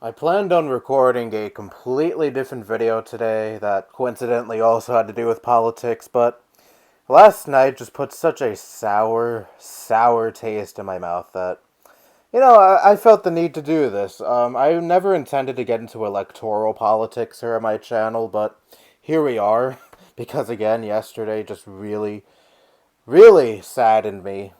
I planned on recording a completely different video today that coincidentally also had to do with politics, but last night just put such a sour taste in my mouth that, I felt the need to do this. I never intended to get into electoral politics here on my channel, but here we are, because again, yesterday just really saddened me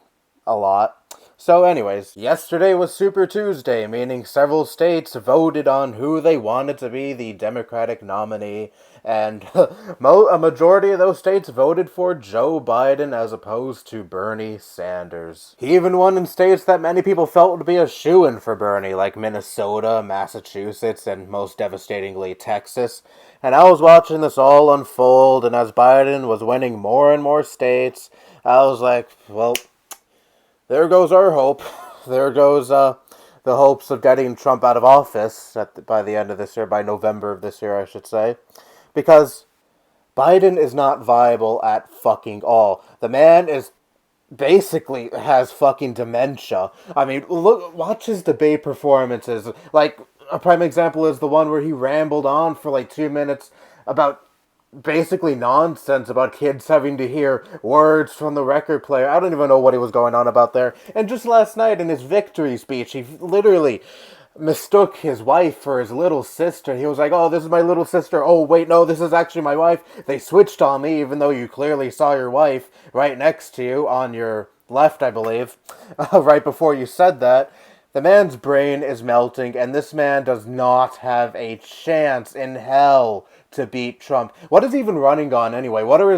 a lot. So, anyways, yesterday was Super Tuesday, meaning several states voted on who they wanted to be the Democratic nominee, and a majority of those states voted for Joe Biden as opposed to Bernie Sanders. He even won in states that many people felt would be a shoo-in for Bernie, like Minnesota, Massachusetts, and most devastatingly, Texas. And I was watching this all unfold, and as Biden was winning more and more states, I was like, well, there goes our hope. There goes the hopes of getting Trump out of office by the end of this year, by November of this year, I should say. Because Biden is not viable at fucking all. The man is basically has fucking dementia. I mean, watch his debate performances. Like, a prime example is the one where he rambled on for like 2 minutes about basically nonsense about kids having to hear words from the record player. I don't even know what he was going on about there. And just last night in his victory speech, he literally mistook his wife for his little sister. He was like, oh, this is my little sister. Oh, wait, no, this is actually my wife. They switched on me, even though you clearly saw your wife right next to you on your left, I believe, right before you said that. The man's brain is melting, and this man does not have a chance in hell to beat Trump. What is he even running on anyway? What are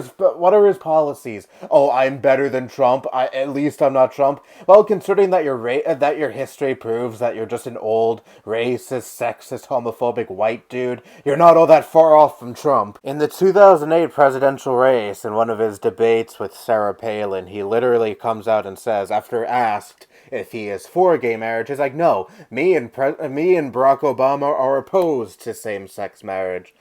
his policies? Oh, I'm better than Trump. At least I'm not Trump. Well, considering that your history proves that you're just an old racist, sexist, homophobic white dude, you're not all that far off from Trump. In the 2008 presidential race, in one of his debates with Sarah Palin, he literally comes out and says, after asked if he is for gay marriage, he's like, no, me and Barack Obama are opposed to same-sex marriage.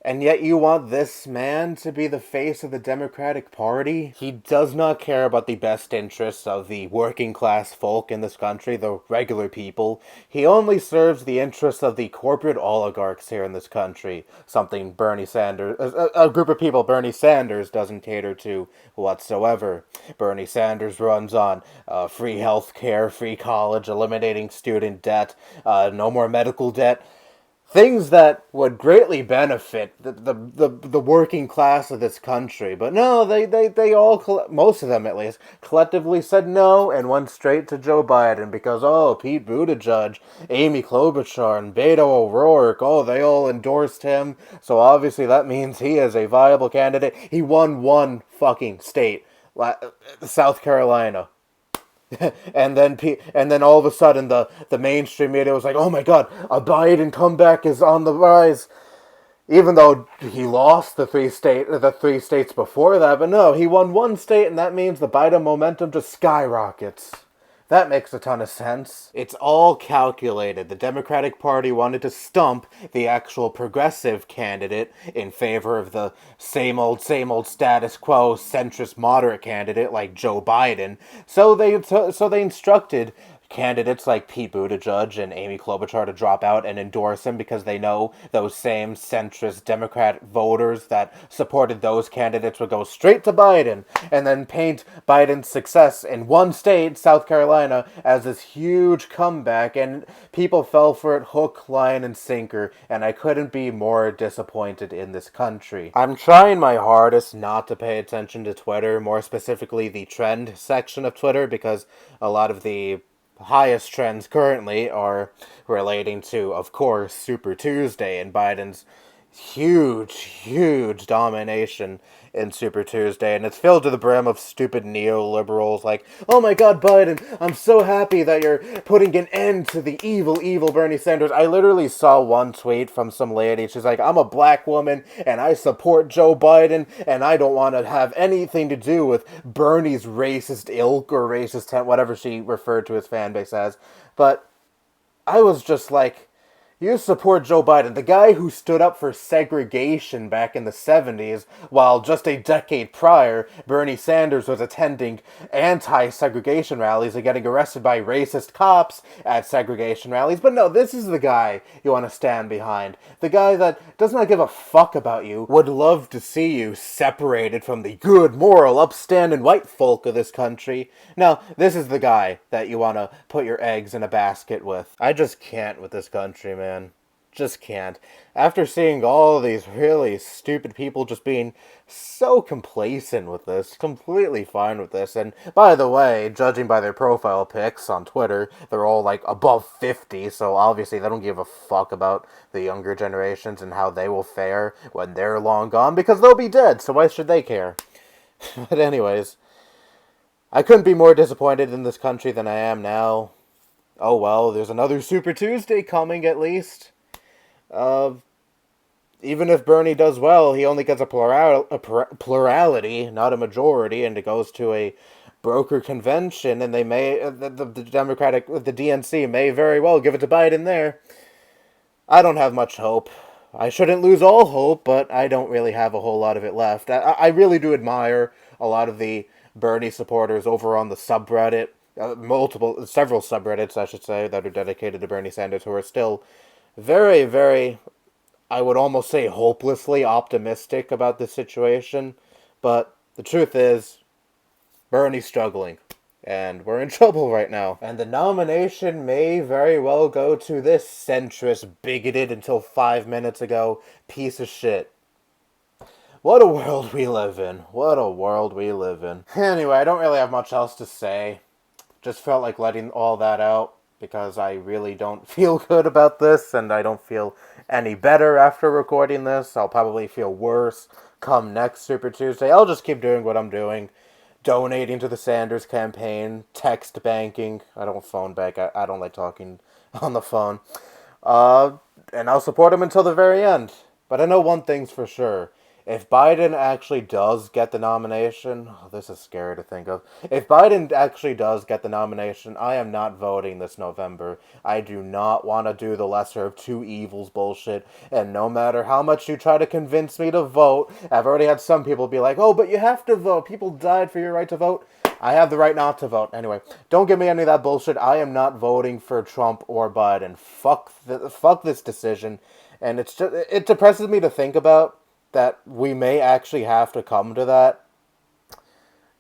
And yet you want this man to be the face of the Democratic Party? He does not care about the best interests of the working class folk in this country, the regular people. He only serves the interests of the corporate oligarchs here in this country, something Bernie Sanders, a group of people Bernie Sanders doesn't cater to whatsoever. Bernie Sanders runs on free health care, free college, eliminating student debt, no more medical debt. Things that would greatly benefit the working class of this country. But no, they all, most of them at least, collectively said no and went straight to Joe Biden because, oh, Pete Buttigieg, Amy Klobuchar, and Beto O'Rourke, oh, they all endorsed him. So obviously that means he is a viable candidate. He won one fucking state, South Carolina. and then all of a sudden the mainstream media was like, oh my god, a Biden comeback is on the rise, even though he lost the three states before that. But no, he won one state, and that means the Biden momentum just skyrockets. That makes a ton of sense. It's all calculated. The Democratic Party wanted to stump the actual progressive candidate in favor of the same old status quo centrist moderate candidate like Joe Biden. So they instructed candidates like Pete Buttigieg and Amy Klobuchar to drop out and endorse him because they know those same centrist Democrat voters that supported those candidates would go straight to Biden and then paint Biden's success in one state, South Carolina, as this huge comeback, and people fell for it hook, line, and sinker, and I couldn't be more disappointed in this country. I'm trying my hardest not to pay attention to Twitter, more specifically the trend section of Twitter, because a lot of the highest trends currently are relating to, of course, Super Tuesday and Biden's huge domination in Super Tuesday, and it's filled to the brim of stupid neoliberals like, oh my god, Biden, I'm so happy that you're putting an end to the evil Bernie Sanders. I literally saw one tweet from some lady. She's like, I'm a black woman, and I support Joe Biden, and I don't want to have anything to do with Bernie's racist ilk or racist tent, whatever she referred to his fan base as. But I was just like, You support Joe Biden, the guy who stood up for segregation back in the 70s, while just a decade prior, Bernie Sanders was attending anti-segregation rallies and getting arrested by racist cops at segregation rallies. But no, this is the guy you want to stand behind. The guy that does not give a fuck about you, would love to see you separated from the good, moral, upstanding white folk of this country. No, this is the guy that you want to put your eggs in a basket with. I just can't with this country, man. Just can't. After seeing all these really stupid people just being so complacent with this, completely fine with this, and by the way, judging by their profile pics on Twitter, they're all like above 50, so obviously they don't give a fuck about the younger generations and how they will fare when they're long gone, because they'll be dead, so why should they care? But anyways, I couldn't be more disappointed in this country than I am now. Oh well, there's another Super Tuesday coming at least. Even if Bernie does well, he only gets a plurality, not a majority, and it goes to a broker convention, and they may, the DNC may very well give it to Biden there. I don't have much hope. I shouldn't lose all hope, but I don't really have a whole lot of it left. I really do admire a lot of the Bernie supporters over on the subreddit. Several subreddits, I should say, that are dedicated to Bernie Sanders, who are still very, very, I would almost say hopelessly optimistic about this situation. But the truth is, Bernie's struggling, and we're in trouble right now. And the nomination may very well go to this centrist, bigoted until 5 minutes ago piece of shit. What a world we live in. What a world we live in. Anyway, I don't really have much else to say. Just felt like letting all that out because I really don't feel good about this, and I don't feel any better after recording this. I'll probably feel worse come next Super Tuesday. I'll just keep doing what I'm doing. Donating to the Sanders campaign, text banking. I don't phone bank. I don't like talking on the phone. And I'll support him until the very end. But I know one thing's for sure. If Biden actually does get the nomination, this is scary to think of. If Biden actually does get the nomination, I am not voting this November. I do not want to do the lesser of two evils bullshit. And no matter how much you try to convince me to vote, I've already had some people be like, oh, but you have to vote. People died for your right to vote. I have the right not to vote. Anyway, don't give me any of that bullshit. I am not voting for Trump or Biden. Fuck this decision. And it depresses me to think about that we may actually have to come to that.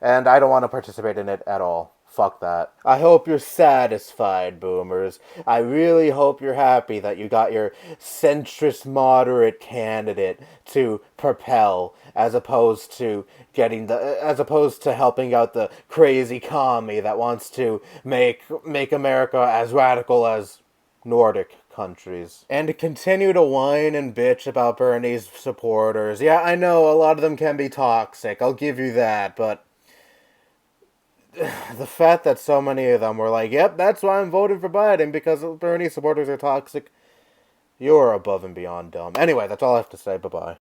And I don't want to participate in it at all. Fuck that. I hope you're satisfied, boomers. I really hope you're happy that you got your centrist moderate candidate to propel, as opposed to helping out the crazy commie that wants to make America as radical as Nordic countries. And to continue to whine and bitch about Bernie's supporters. Yeah, I know a lot of them can be toxic, I'll give you that, but the fact that so many of them were like, yep, that's why I'm voting for Biden, because Bernie supporters are toxic, you're above and beyond dumb. Anyway, that's all I have to say. Bye-bye.